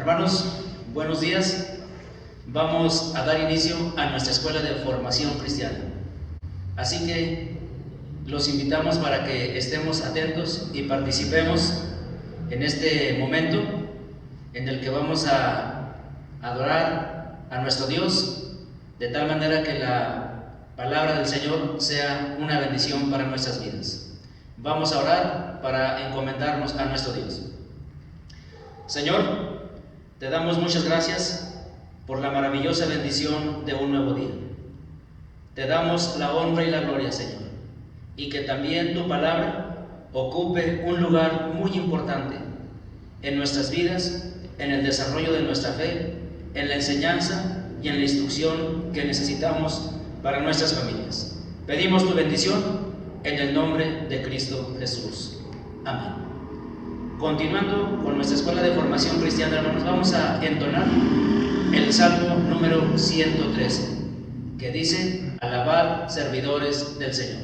Hermanos, buenos días. Vamos a dar inicio a nuestra escuela de formación cristiana. Así que los invitamos para que estemos atentos y participemos en este momento en el que vamos a adorar a nuestro Dios, de tal manera que la palabra del Señor sea una bendición para nuestras vidas. Vamos a orar para encomendarnos a nuestro Dios. Señor, te damos muchas gracias por la maravillosa bendición de un nuevo día. Te damos la honra y la gloria, Señor, y que también tu palabra ocupe un lugar muy importante en nuestras vidas, en el desarrollo de nuestra fe, en la enseñanza y en la instrucción que necesitamos para nuestras familias. Pedimos tu bendición en el nombre de Cristo Jesús. Amén. Continuando con nuestra escuela de formación cristiana, hermanos, vamos a entonar el Salmo número 113, que dice: alabad, servidores del Señor.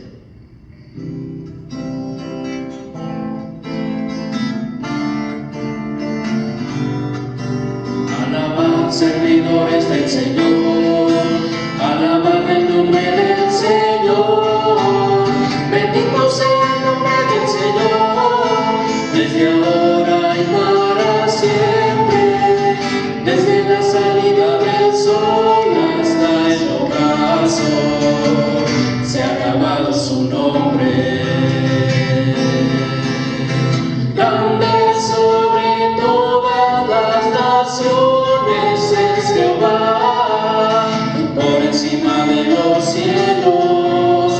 Alabad, servidores del Señor, alabad el nombre del Señor, bendito sea el nombre del Señor, desde ahora y para siempre, desde la salida del sol hasta el ocaso, sea alabado su nombre. Grande sobre todas las naciones es Jehová, por encima de los cielos,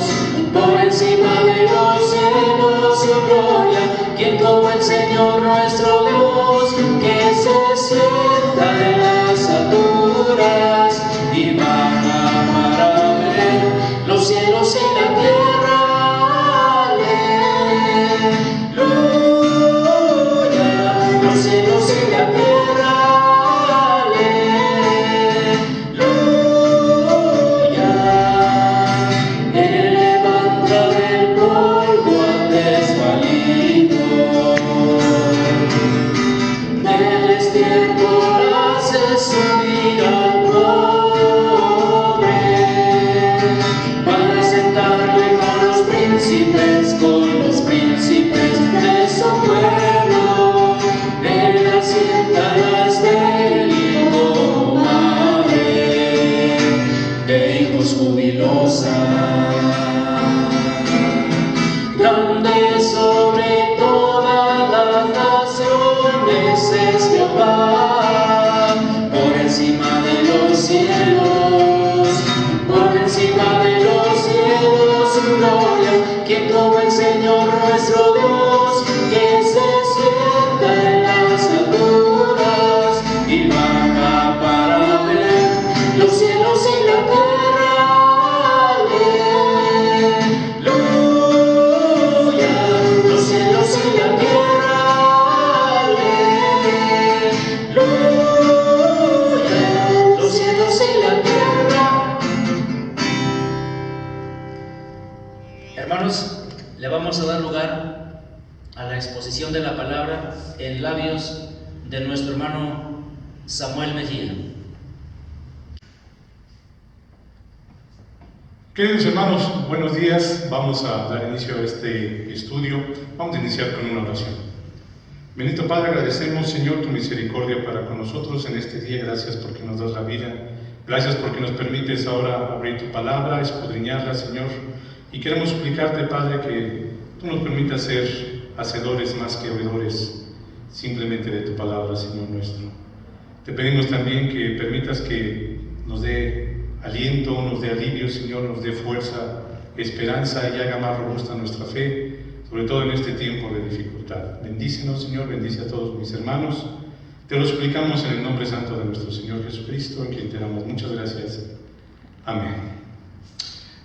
por encima de los cielos su gloria. Quien como el Señor nuestro Dios, que se sienta en las alturas y baja para ver los cielos y la tierra. Aleluya, los cielos y la tierra. Aleluya, Él levanta del polvo al desvalido, del estiércol hace subir al pobre, para sentarle con los príncipes de su pueblo. Él asienta a la estéril como madre de hijos jubilosa. Grande sobre todas las naciones es Jehová, por encima de los cielos, por encima de los cielos su gloria. Quien como el Señor nuestro Dios, que se sienta en las alturas y baja para ver los cielos y la tierra. Aleluya, los cielos y la tierra. Aleluya, los cielos y la tierra. Hermanos, le vamos a dar lugar a la exposición de la palabra en labios de nuestro hermano Samuel Mejía. Queridos hermanos, buenos días. Vamos a dar inicio a este estudio. Vamos a iniciar con una oración. Bendito Padre, agradecemos, Señor, tu misericordia para con nosotros en este día. Gracias porque nos das la vida. Gracias porque nos permites ahora abrir tu palabra, escudriñarla, Señor. Y queremos suplicarte, Padre, que tú nos permitas ser hacedores más que oidores simplemente de tu palabra, Señor nuestro. Te pedimos también que permitas que nos dé aliento, nos dé alivio, Señor, nos dé fuerza, esperanza y haga más robusta nuestra fe, sobre todo en este tiempo de dificultad. Bendícenos, Señor, bendice a todos mis hermanos. Te lo suplicamos en el nombre santo de nuestro Señor Jesucristo, en quien te damos muchas gracias. Amén.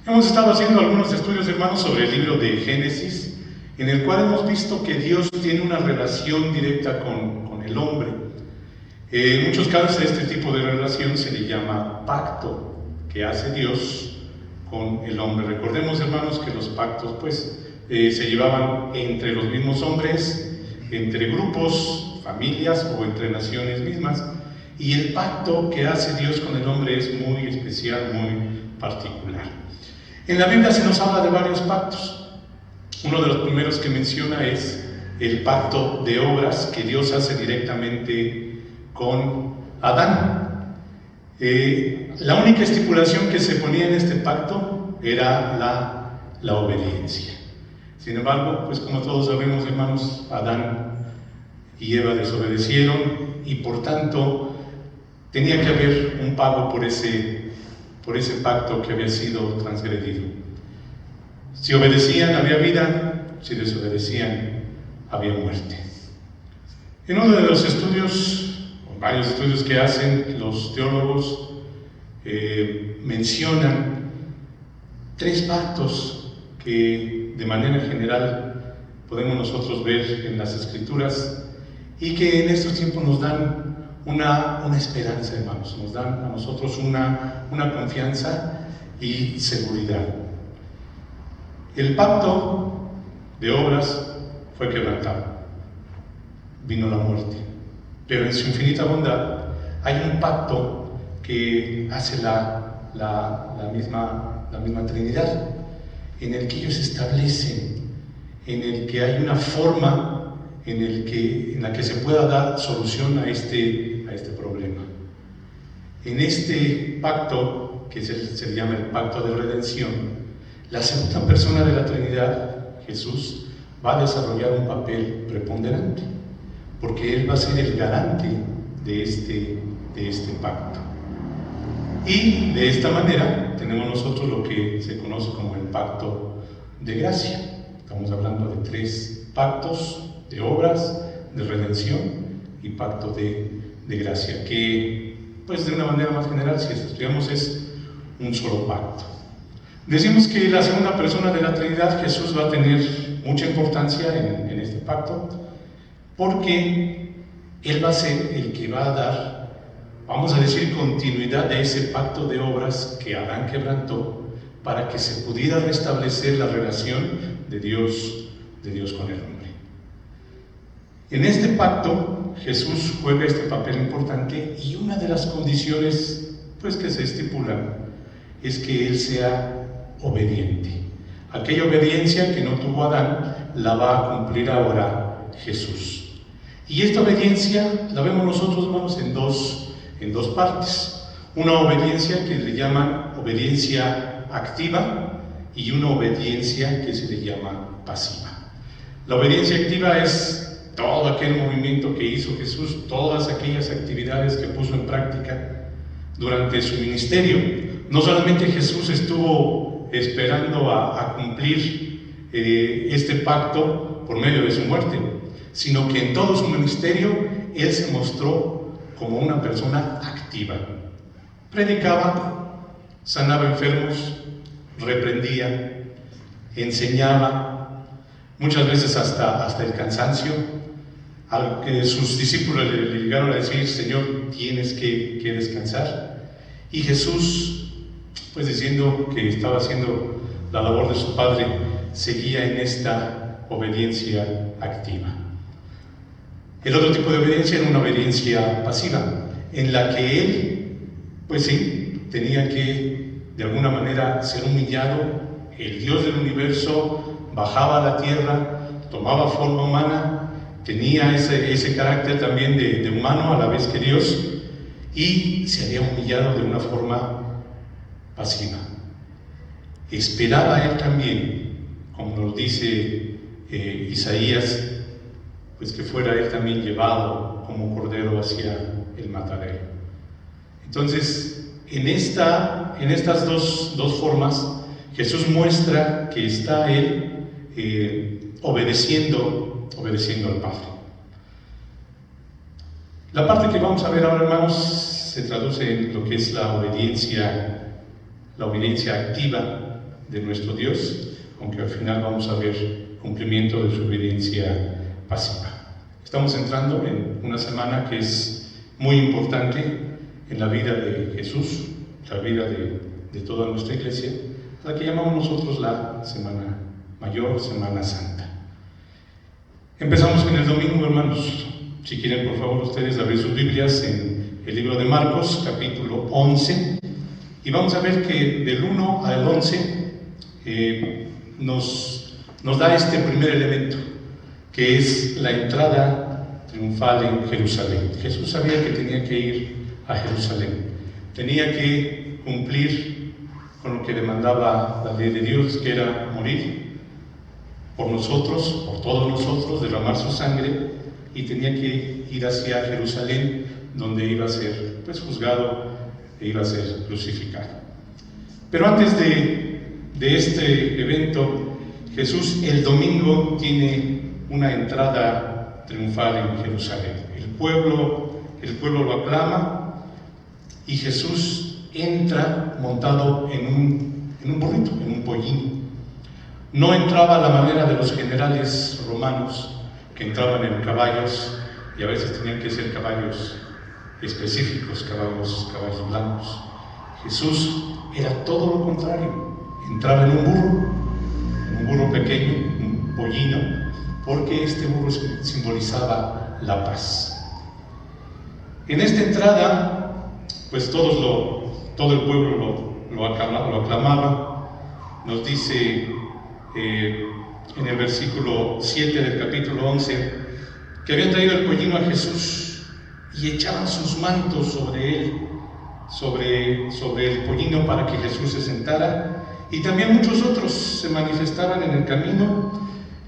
Hemos estado haciendo algunos estudios, hermanos, sobre el libro de Génesis, en el cual hemos visto que Dios tiene una relación directa con el hombre. En muchos casos a este tipo de relación se le llama pacto que hace Dios con el hombre. Recordemos, hermanos, que los pactos se llevaban entre los mismos hombres, entre grupos familias o entre naciones mismas. Y el pacto que hace Dios con el hombre es muy especial, muy particular. En la Biblia se nos habla de varios pactos. Uno de los primeros que menciona es el pacto de obras que Dios hace directamente con Adán. La única estipulación que se ponía en este pacto era la obediencia. Sin embargo, pues como todos sabemos, hermanos, Adán y Eva desobedecieron y por tanto tenía que haber un pago por ese pacto que había sido transgredido. Si obedecían había vida, si desobedecían había muerte. En uno de los estudios, o varios estudios que hacen los teólogos, mencionan 3 pactos que de manera general podemos nosotros ver en las Escrituras y que en estos tiempos nos dan una esperanza, hermanos, nos dan a nosotros una confianza y seguridad. El pacto de obras fue quebrantado, vino la muerte, pero en su infinita bondad hay un pacto que hace la misma Trinidad, en el que ellos establecen, en el que hay una forma en la que se pueda dar solución a este problema. En este pacto, que se llama el pacto de redención, la segunda persona de la Trinidad, Jesús, va a desarrollar un papel preponderante, porque Él va a ser el garante de este pacto. Y de esta manera tenemos nosotros lo que se conoce como el pacto de gracia. Estamos hablando de 3 pactos de obras, de redención y pacto de gracia, que pues de una manera más general, si estudiamos, es un solo pacto. Decimos que la segunda persona de la Trinidad, Jesús, va a tener mucha importancia en este pacto, porque Él va a ser el que va a dar, vamos a decir, continuidad de ese pacto de obras que Adán quebrantó, para que se pudiera restablecer la relación de Dios con el hombre. En este pacto, Jesús juega este papel importante, y una de las condiciones pues que se estipulan es que Él sea obediente. Aquella obediencia que no tuvo Adán la va a cumplir ahora Jesús. Y esta obediencia la vemos nosotros, hermanos, en dos partes. Una obediencia que le llaman obediencia activa y una obediencia que se le llama pasiva. La obediencia activa es todo aquel movimiento que hizo Jesús, todas aquellas actividades que puso en práctica durante su ministerio. No solamente Jesús estuvo esperando a cumplir este pacto por medio de su muerte, sino que en todo su ministerio Él se mostró como una persona activa. Predicaba, sanaba enfermos, reprendía, enseñaba, muchas veces hasta el cansancio. Al que sus discípulos le llegaron a decir: Señor, tienes que descansar. Y Jesús, pues diciendo que estaba haciendo la labor de su Padre, seguía en esta obediencia activa. El otro tipo de obediencia era una obediencia pasiva, en la que Él, pues sí, tenía que de alguna manera ser humillado. El Dios del universo bajaba a la tierra, tomaba forma humana, tenía ese carácter también de humano a la vez que Dios, y se había humillado de una forma pasiva. Esperaba Él también, como nos dice Isaías, pues que fuera Él también llevado como cordero hacia el matadero. Entonces, en estas dos formas, Jesús muestra que está Él obedeciendo al Padre. La parte que vamos a ver ahora, hermanos, se traduce en lo que es la obediencia activa de nuestro Dios, aunque al final vamos a ver cumplimiento de su obediencia pasiva. Estamos entrando en una semana que es muy importante en la vida de Jesús, la vida de toda nuestra iglesia, la que llamamos nosotros la Semana Mayor, Semana Santa. Empezamos en el domingo, hermanos, si quieren por favor ustedes abrir sus Biblias en el libro de Marcos, capítulo 11, y vamos a ver que del 1 al 11 nos da este primer elemento, que es la entrada triunfal en Jerusalén. Jesús sabía que tenía que ir a Jerusalén, tenía que cumplir con lo que demandaba la ley de Dios, que era morir por nosotros, por todos nosotros, derramar su sangre, y tenía que ir hacia Jerusalén, donde iba a ser juzgado e iba a ser crucificado. Pero antes de este evento, Jesús el domingo tiene una entrada triunfal en Jerusalén. El pueblo lo aclama y Jesús entra montado en un burrito, en un pollino. No entraba a la manera de los generales romanos, que entraban en caballos, y a veces tenían que ser caballos específicos, caballos blancos. Jesús era todo lo contrario, entraba en un burro pequeño, un pollino, porque este burro simbolizaba la paz. En esta entrada, todo el pueblo lo aclamaba. Nos dice en el versículo 7 del capítulo 11 que habían traído el pollino a Jesús y echaban sus mantos sobre él, sobre el pollino, para que Jesús se sentara, y también muchos otros se manifestaban en el camino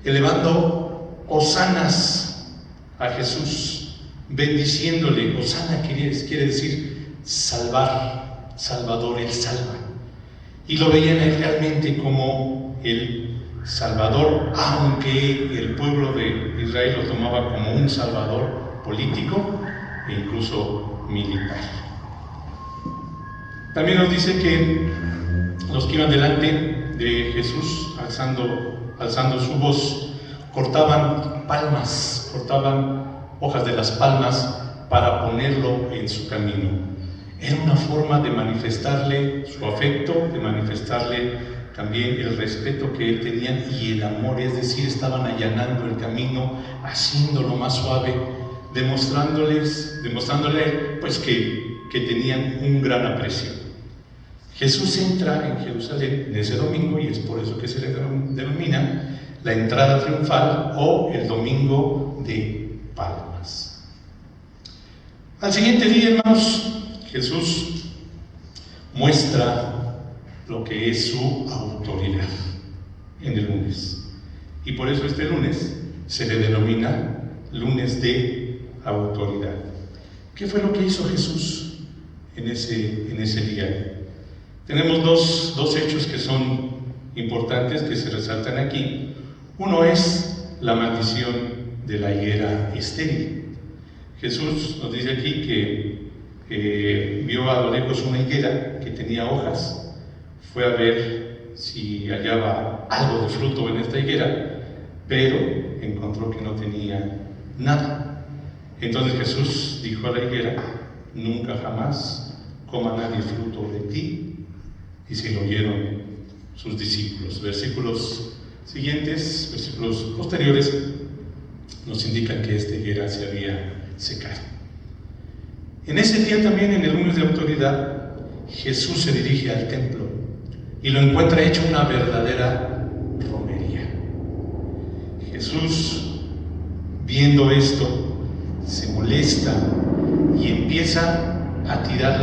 elevando hosanas a Jesús, bendiciéndole. Hosana quiere decir salvar, Salvador, Él salva, y lo veían realmente como el Salvador, aunque el pueblo de Israel lo tomaba como un Salvador político e incluso militar. También nos dice que los que iban delante de Jesús, alzando su voz, cortaban hojas de las palmas para ponerlo en su camino. Era una forma de manifestarle su afecto, de manifestarle también el respeto que él tenía y el amor, es decir, estaban allanando el camino, haciéndolo más suave, demostrándole que tenían un gran aprecio. Jesús entra en Jerusalén en ese domingo, y es por eso que se le denomina la entrada triunfal o el domingo de palmas. Al siguiente día, hermanos, Jesús muestra lo que es su autoridad en el lunes, y por eso este lunes se le denomina lunes de autoridad. ¿Qué fue lo que hizo Jesús en ese día? Tenemos dos hechos que son importantes, que se resaltan aquí. Uno es la maldición de la higuera estéril. Jesús nos dice aquí que vio a lo lejos una higuera que tenía hojas. Fue a ver si hallaba algo de fruto en esta higuera, pero encontró que no tenía nada. Entonces Jesús dijo a la higuera: nunca jamás coma nadie fruto de ti. Y se lo oyeron sus discípulos. Versículos posteriores nos indican que esta higuera se había secado. En ese día también, en el lunes de autoridad, Jesús se dirige al templo y lo encuentra hecho una verdadera romería. Jesús, viendo esto, se molesta y empieza a tirar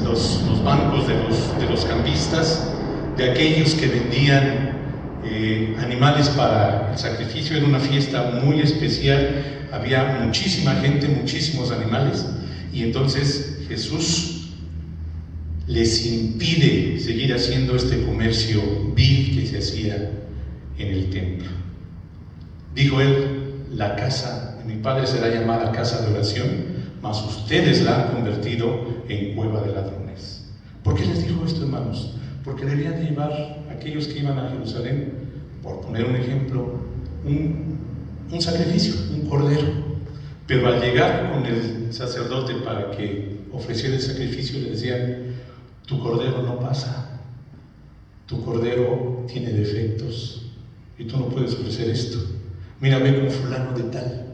los bancos de los cambistas, de aquellos que vendían animales para el sacrificio. Era una fiesta muy especial, había muchísima gente, muchísimos animales, y entonces Jesús les impide seguir haciendo este comercio vil que se hacía en el templo. Dijo él: la casa de mi Padre será llamada casa de oración, mas ustedes la han convertido en cueva de ladrones. ¿Por qué les dijo esto, hermanos? Porque debían de llevar aquellos que iban a Jerusalén, por poner un ejemplo, un sacrificio, un cordero. Pero al llegar con el sacerdote para que ofreciera el sacrificio, le decían: tu cordero no pasa, tu cordero tiene defectos y tú no puedes ofrecer esto. Mira, ve con fulano de tal,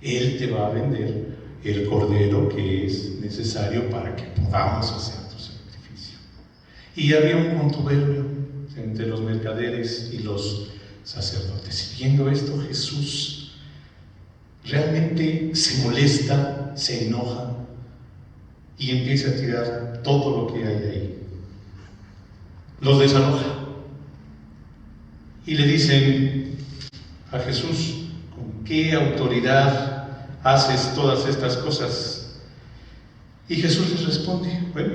Él te va a vender el cordero que es necesario para que podamos hacer tu sacrificio. Y había un contubernio entre los mercaderes y los sacerdotes. Y viendo esto, Jesús realmente se molesta, se enoja y empieza a tirar todo lo que hay ahí. Los desaloja y le dicen a Jesús: ¿con qué autoridad haces todas estas cosas? Y Jesús les responde: bueno,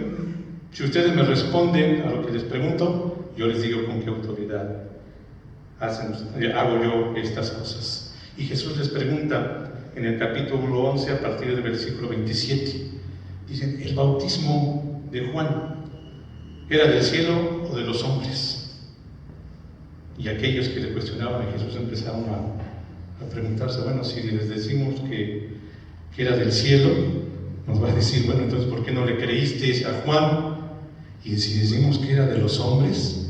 si ustedes me responden a lo que les pregunto, yo les digo con qué autoridad hago yo estas cosas. Y Jesús les pregunta en el capítulo 11, a partir del versículo 27, dicen: ¿el bautismo de Juan era del cielo o de los hombres? Y aquellos que le cuestionaban a Jesús empezaron a preguntarse: bueno, si les decimos que era del cielo, nos va a decir: bueno, entonces ¿por qué no le creíste a Juan? Y si decimos que era de los hombres,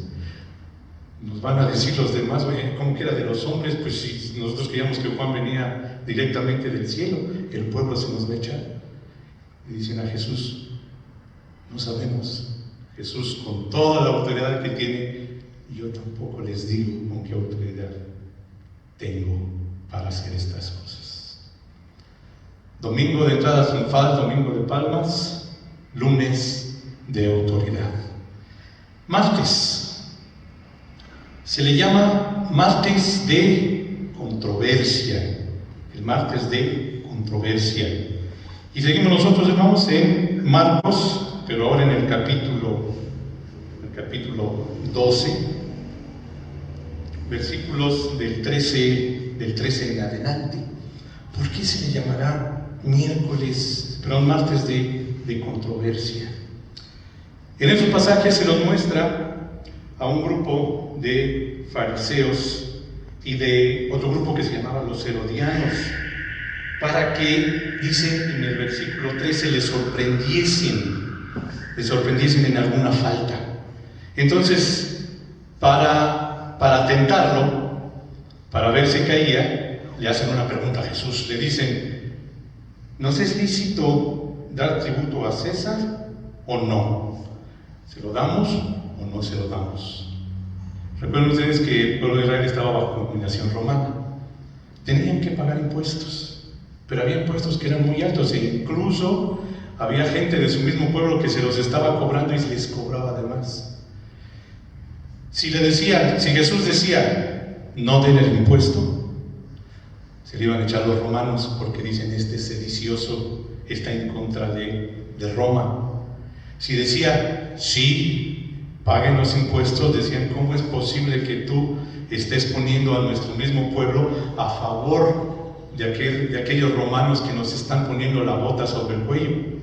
nos van a decir los demás: oye, ¿cómo que era de los hombres? Pues si nosotros creíamos que Juan venía directamente del cielo, el pueblo se nos va a echar. Y dicen a Jesús: no sabemos. Jesús, con toda la autoridad que tiene, yo tampoco les digo con qué autoridad tengo para hacer estas cosas. Domingo de entrada triunfal, domingo de palmas, lunes de autoridad. Martes se le llama martes de controversia, el martes de controversia. Y seguimos nosotros, hermanos, en Marcos, pero ahora en el capítulo 12, versículos del 13 en adelante. ¿Por qué se le llamará martes de controversia? En esos pasajes se nos muestra a un grupo de fariseos y de otro grupo que se llamaba los herodianos, para que, dice en el versículo 13, les sorprendiesen en alguna falta. Entonces, para tentarlo, para ver si caía, le hacen una pregunta a Jesús. Le dicen: ¿nos es lícito dar tributo a César o no? ¿Se lo damos o no se lo damos? Recuerden ustedes que el pueblo de Israel estaba bajo dominación romana. Tenían que pagar impuestos, pero había impuestos que eran muy altos, e incluso había gente de su mismo pueblo que se los estaba cobrando y les cobraba de más. Si Jesús decía: no den el impuesto, se le iban a echar los romanos, porque dicen: este sedicioso está en contra de Roma. Si decía: sí, paguen los impuestos, decían: ¿cómo es posible que tú estés poniendo a nuestro mismo pueblo a favor de aquellos romanos que nos están poniendo la bota sobre el cuello?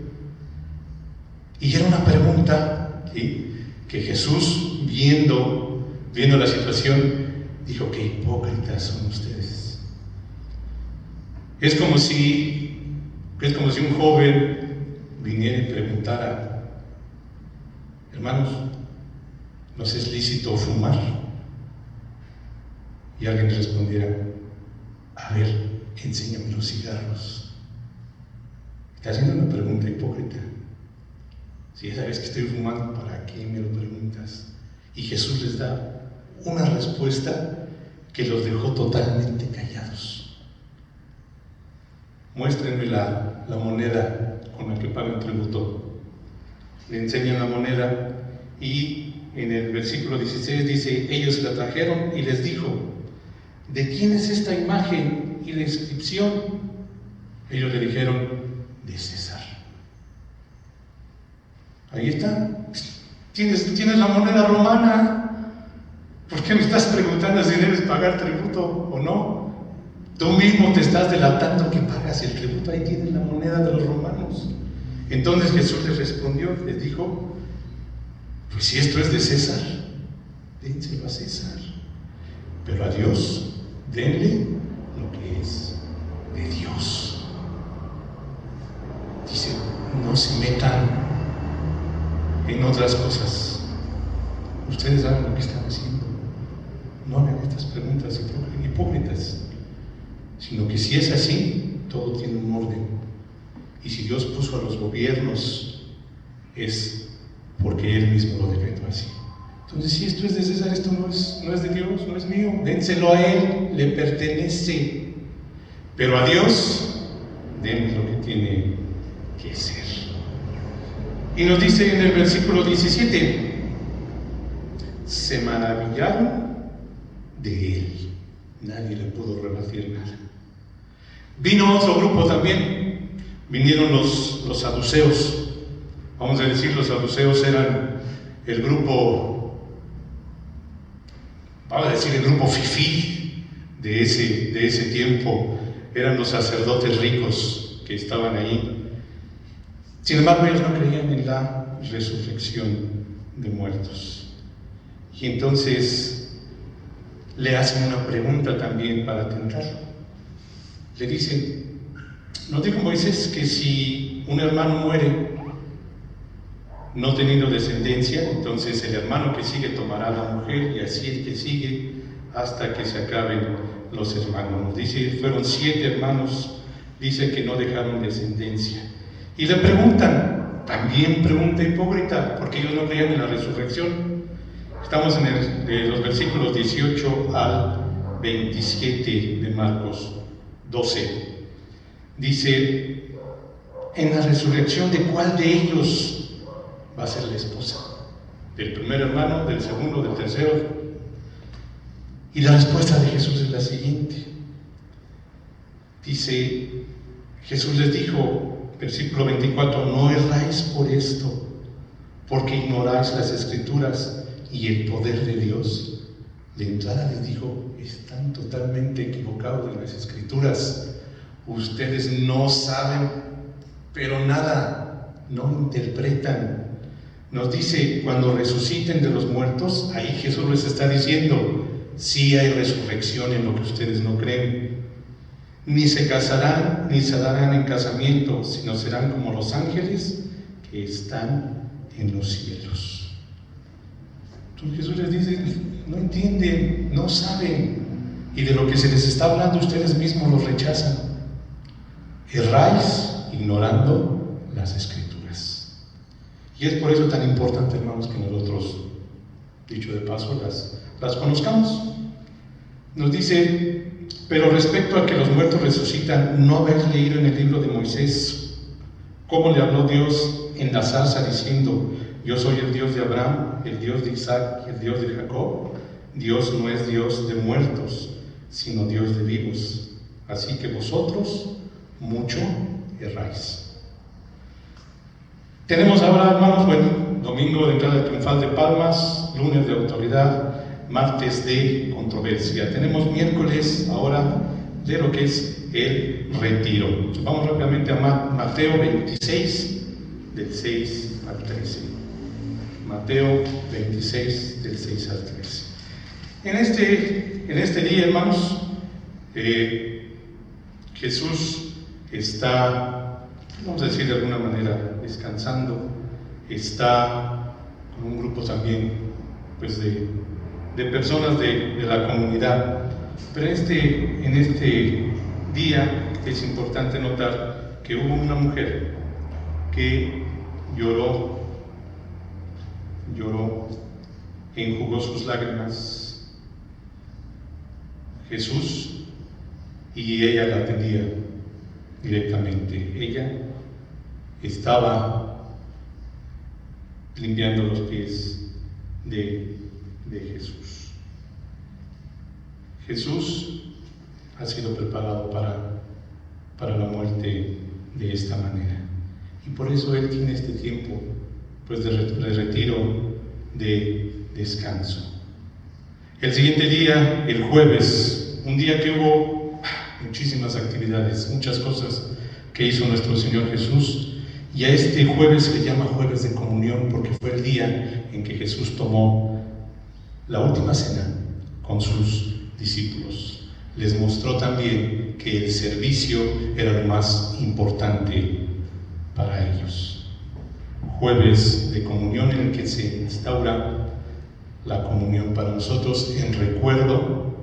Y era una pregunta, ¿sí?, que Jesús, viendo la situación, dijo: qué hipócritas son ustedes. Es como si un joven viniera y preguntara: hermanos, ¿nos es lícito fumar? Y alguien respondiera: a ver, enséñame los cigarros. Está haciendo una pregunta hipócrita. Si ya sabes que estoy fumando, ¿para qué me lo preguntas? Y Jesús les da una respuesta que los dejó totalmente callados. Muéstrenme la moneda con la que pagan tributo. Le enseñan la moneda y en el versículo 16 dice: ellos se la trajeron y les dijo: ¿de quién es esta imagen y la inscripción? Ellos le dijeron: de César. Ahí está. ¿Tienes la moneda romana? ¿Por qué me estás preguntando si debes pagar tributo o no? Tú mismo te estás delatando que pagas el tributo. Ahí tienes la moneda de los romanos. Entonces Jesús les respondió, les dijo: pues si esto es de César, dénselo a César, pero a Dios denle lo que es de Dios. Dice: no se metan en otras cosas. Ustedes saben lo que están haciendo. No hagan estas preguntas hipócritas, sino que si es así, todo tiene un orden. Y si Dios puso a los gobiernos, es porque Él mismo lo decretó así. Entonces, si esto es de César, esto no es de Dios, no es mío. Dénselo a Él, le pertenece. Pero a Dios, denle lo que tiene que ser. Y nos dice en el versículo 17, se maravillaron de Él. Nadie le pudo rebatir nada. Vino otro grupo también. Vinieron los saduceos. Vamos a decir, los saduceos eran el grupo, vamos a decir, el grupo fifí de ese tiempo. Eran los sacerdotes ricos que estaban ahí. Sin embargo, ellos no creían en la resurrección de muertos. Y entonces le hacen una pregunta también para tentarlo. Le dicen, ¿no dijo Moisés que si un hermano muere no teniendo descendencia, entonces el hermano que sigue tomará a la mujer, y así el que sigue hasta que se acaben los hermanos? Nos dice, fueron 7 hermanos, dice que no dejaron descendencia. Y le preguntan, también pregunta hipócrita, porque ellos no creían en la resurrección. Estamos en los versículos 18 al 27 de Marcos 12. Dice, en la resurrección, ¿de cuál de ellos va a ser la esposa? ¿Del primer hermano, del segundo, del tercero? Y la respuesta de Jesús es la siguiente. Dice, Jesús les dijo, versículo 24, no erráis por esto, porque ignoráis las Escrituras y el poder de Dios. De entrada les dijo, están totalmente equivocados en las Escrituras. Ustedes no saben, pero nada, no interpretan. Nos dice, cuando resuciten de los muertos, ahí Jesús les está diciendo, sí hay resurrección en lo que ustedes no creen. Ni se casarán, ni se darán en casamiento, sino serán como los ángeles que están en los cielos. Entonces Jesús les dice, no entienden, no saben, y de lo que se les está hablando ustedes mismos los rechazan. Erráis ignorando las Escrituras. Y es por eso tan importante, hermanos, que nosotros, dicho de paso, las conozcamos. Nos dice, pero respecto a que los muertos resucitan, ¿no habéis leído en el libro de Moisés cómo le habló Dios en la zarza diciendo, yo soy el Dios de Abraham, el Dios de Isaac y el Dios de Jacob? Dios no es Dios de muertos, sino Dios de vivos. Así que vosotros mucho erráis. Tenemos ahora, hermanos, domingo de entrada triunfal de Palmas, lunes de autoridad, martes de controversia. Tenemos miércoles ahora de lo que es el retiro. Vamos rápidamente a Mateo 26, del 6 al 13. Mateo 26, del 6 al 13. En este día, hermanos, Jesús está, vamos a decir de alguna manera, descansando. Está con un grupo también, pues, de personas de la comunidad. Pero en este día es importante notar que hubo una mujer que lloró, enjugó sus lágrimas, Jesús, y ella la atendía directamente. Ella estaba limpiando los pies de Jesús. Jesús ha sido preparado para la muerte de esta manera, y por eso Él tiene este tiempo, pues, de retiro, de descanso. El siguiente día, el jueves, un día que hubo muchísimas actividades, muchas cosas que hizo nuestro Señor Jesús, y a este jueves se le llama jueves de comunión, porque fue el día en que Jesús tomó la última cena con sus discípulos. Les mostró también que el servicio era lo más importante para ellos. Jueves de comunión en el que se instaura la comunión para nosotros en recuerdo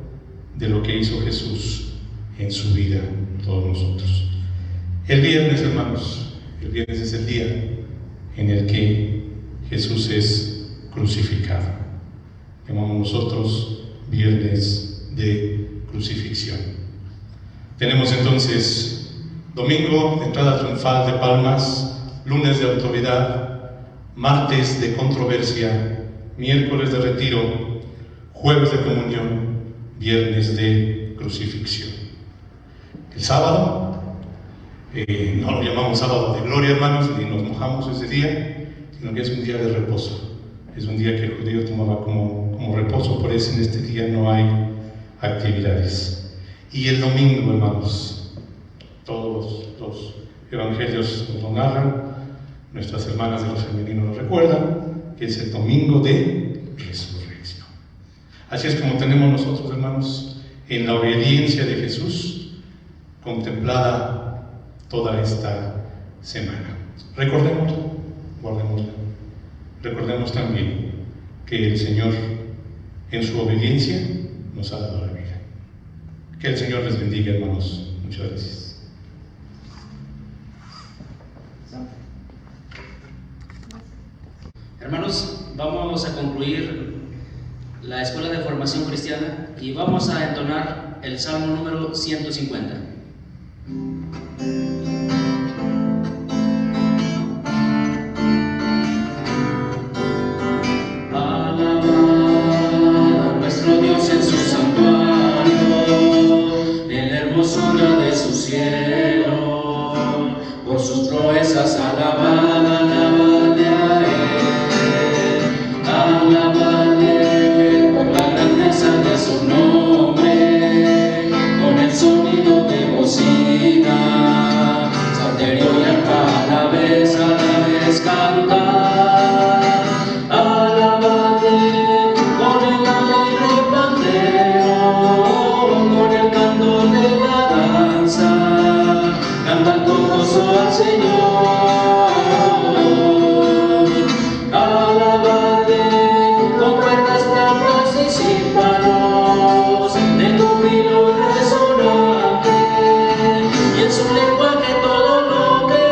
de lo que hizo Jesús en su vida, todos nosotros. El viernes, hermanos, el viernes es el día en el que Jesús es crucificado. Llamamos nosotros viernes de crucifixión. Tenemos entonces domingo, entrada triunfal de palmas, lunes de autoridad, martes de controversia, miércoles de retiro, jueves de comunión, viernes de crucifixión. El sábado, no lo llamamos sábado de gloria, hermanos, ni nos mojamos ese día, sino que es un día de reposo. Es un día que el judío tomaba como reposo, por eso en este día no hay actividades. Y el domingo, hermanos, todos los evangelios nos lo narran, nuestras hermanas de lo femenino lo recuerdan, que es el domingo de resurrección. Así es como tenemos nosotros, hermanos, en la obediencia de Jesús, contemplada toda esta semana. Recordémoslo, guardémoslo. Recordemos también que el Señor, en su obediencia, nos ha dado la vida. Que el Señor les bendiga, hermanos. Muchas gracias. Hermanos, vamos a concluir la Escuela de Formación Cristiana y vamos a entonar el Salmo número 150. Nuestro Dios en su santuario, en la hermosura de su cielo, por sus proezas alabad, alabadle a Él, alabadle por la grandeza de su nombre, con el sonido de bocina, salterio y arpa a la vez cantar, alabadle con el alegre pandero, con el canto de la danza, cantan con gozo al Señor. Alabadle con cuerdas, flautas y címbalos, de júbilo resonante, y en su lenguaje todo lo que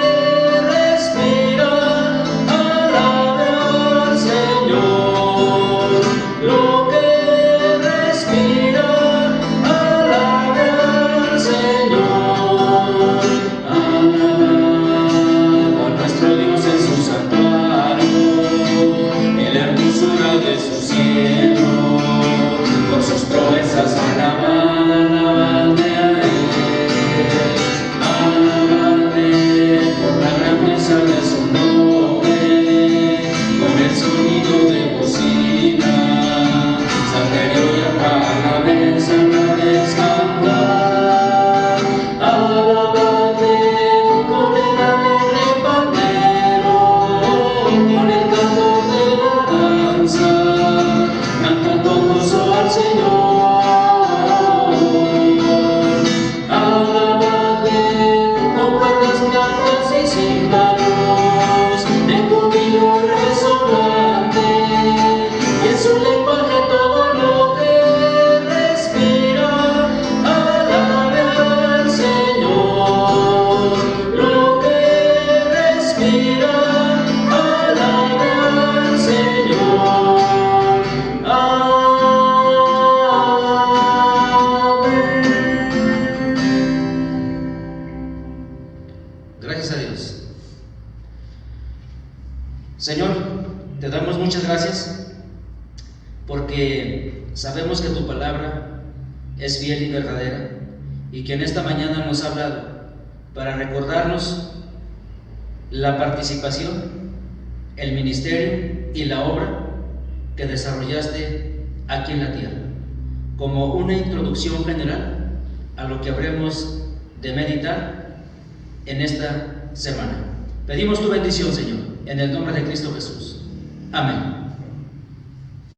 respira, alabe al Señor. Lo que respira, alabe al Señor. Alabad a nuestro Dios en su santuario, en la hermosura de su cielo, por sus proezas alabad, alabadle a Él, alabadle por la grandeza de su nombre, con el sonido de bocina, salterio y arpa a la vez cantar, alabadle con el alegre pandero, con el canto de la danza, cantan con gozo al Señor. Alabadle con cuerdas, flautas y címbalos, de júbilo resonante, y en su lenguaje todo lo que respira, alabe al Señor. Lo que respira, alabe al Señor. Amén. Gracias a Dios. Señor, te damos muchas gracias porque sabemos que tu palabra es fiel y verdadera y que en esta mañana nos ha hablado para recordarnos la participación, el ministerio y la obra que desarrollaste aquí en la tierra, como una introducción general a lo que habremos de meditar en esta semana. Pedimos tu bendición, Señor, en el nombre de Cristo Jesús. Amén.